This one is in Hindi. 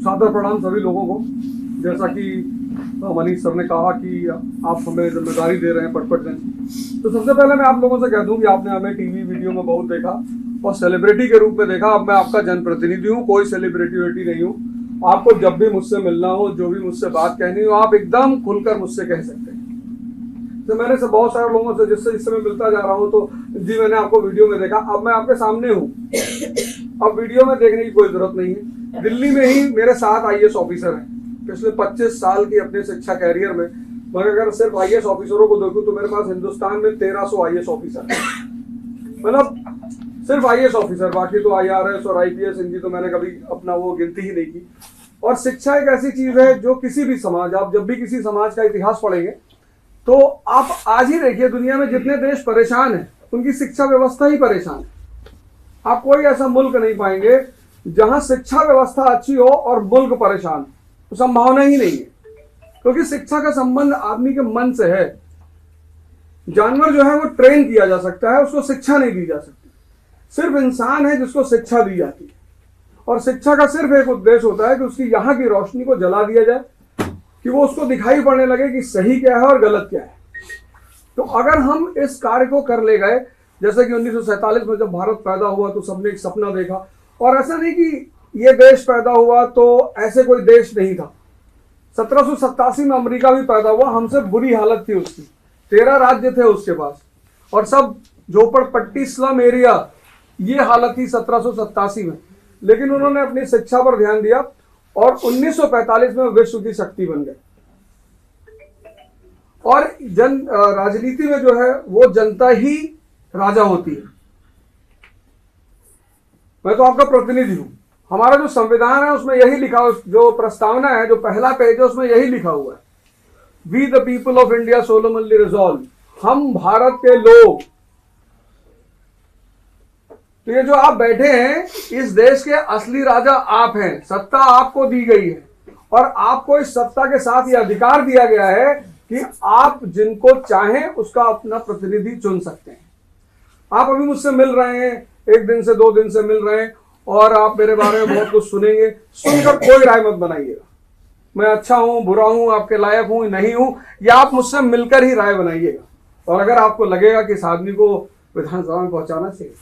सादर प्रणाम सभी लोगों को। जैसा कि मनीष सर ने कहा कि आप हमें जिम्मेदारी दे रहे हैं पटपटगंज की, तो सबसे पहले मैं आप लोगों से कह दूं कि आपने हमें टीवी वीडियो में बहुत देखा और सेलिब्रिटी के रूप में देखा। अब मैं आपका जनप्रतिनिधि हूँ, कोई सेलिब्रिटी नहीं हूँ। आपको जब भी मुझसे मिलना हो, जो भी मुझसे बात कहनी हो, आप एकदम खुलकर मुझसे कह सकते हैं। तो मैंने से बहुत सारे लोगों से जिससे इस समय मिलता जा रहा हूँ, तो जी मैंने आपको वीडियो में देखा, अब मैं आपके सामने हूँ, अब वीडियो में देखने की कोई जरूरत नहीं है। दिल्ली में ही मेरे 7 IAS ऑफिसर हैं पिछले 25 साल की अपने शिक्षा कैरियर में। मगर अगर सिर्फ IAS ऑफिसरों को देखूं तो मेरे पास हिंदुस्तान में 1300 IAS ऑफिसर हैं, मतलब सिर्फ IAS ऑफिसर। बाकी तो IRS और IPS इनकी तो मैंने कभी अपना वो गिनती ही नहीं की। और शिक्षा एक ऐसी चीज है जो किसी भी समाज, आप जब भी किसी समाज का इतिहास पढ़ेंगे तो आप आज ही देखिए दुनिया में जितने देश परेशान हैं उनकी शिक्षा व्यवस्था ही परेशान है। आप कोई ऐसा मुल्क नहीं पाएंगे जहां शिक्षा व्यवस्था अच्छी हो और मुल्क परेशान, तो संभावना ही नहीं है, क्योंकि शिक्षा का संबंध आदमी के मन से है। जानवर जो है वो ट्रेन किया जा सकता है, उसको शिक्षा नहीं दी जा सकती। सिर्फ इंसान है जिसको शिक्षा दी जाती है, और शिक्षा का सिर्फ एक उद्देश्य होता है कि उसकी यहाँ की रोशनी को जला दिया जाए, कि वो उसको दिखाई पड़ने लगे कि सही क्या है और गलत क्या है। तो अगर हम इस कार्य को कर ले गए, जैसे कि 1947 में जब भारत पैदा हुआ तो सबने एक सपना देखा, और ऐसा नहीं कि ये देश पैदा हुआ तो ऐसे कोई देश नहीं था। 1787 में अमेरिका भी पैदा हुआ, हमसे बुरी हालत थी उसकी, 13 राज्य थे उसके पास, और सब झोपड़पट्टी स्लम एरिया, ये हालत थी 1787 में। लेकिन उन्होंने अपनी शिक्षा पर ध्यान दिया और 1945 में विश्व की शक्ति बन गए। और राजनीति में जो है वो जनता ही राजा होती है। मैं तो आपका प्रतिनिधि हूं। हमारा जो संविधान है उसमें यही लिखा, जो प्रस्तावना है, जो पहला पेज है उसमें यही लिखा हुआ है, we the people of India solemnly resolve, हम भारत के लोग। तो ये जो आप बैठे हैं, इस देश के असली राजा आप हैं, सत्ता आपको दी गई है, और आपको इस सत्ता के साथ ये अधिकार दिया गया है कि आप जिनको चाहें उसका अपना प्रतिनिधि चुन सकते हैं। आप अभी मुझसे मिल रहे हैं, 1 दिन से 2 दिन से मिल रहे हैं, और आप मेरे बारे में बहुत कुछ सुनेंगे। सुनकर कोई राय मत बनाइएगा, मैं अच्छा हूं, बुरा हूं, आपके लायक हूं, नहीं हूं, या आप मुझसे मिलकर ही राय बनाइएगा। और अगर आपको लगेगा कि इस आदमी को विधानसभा में पहुंचाना चाहिए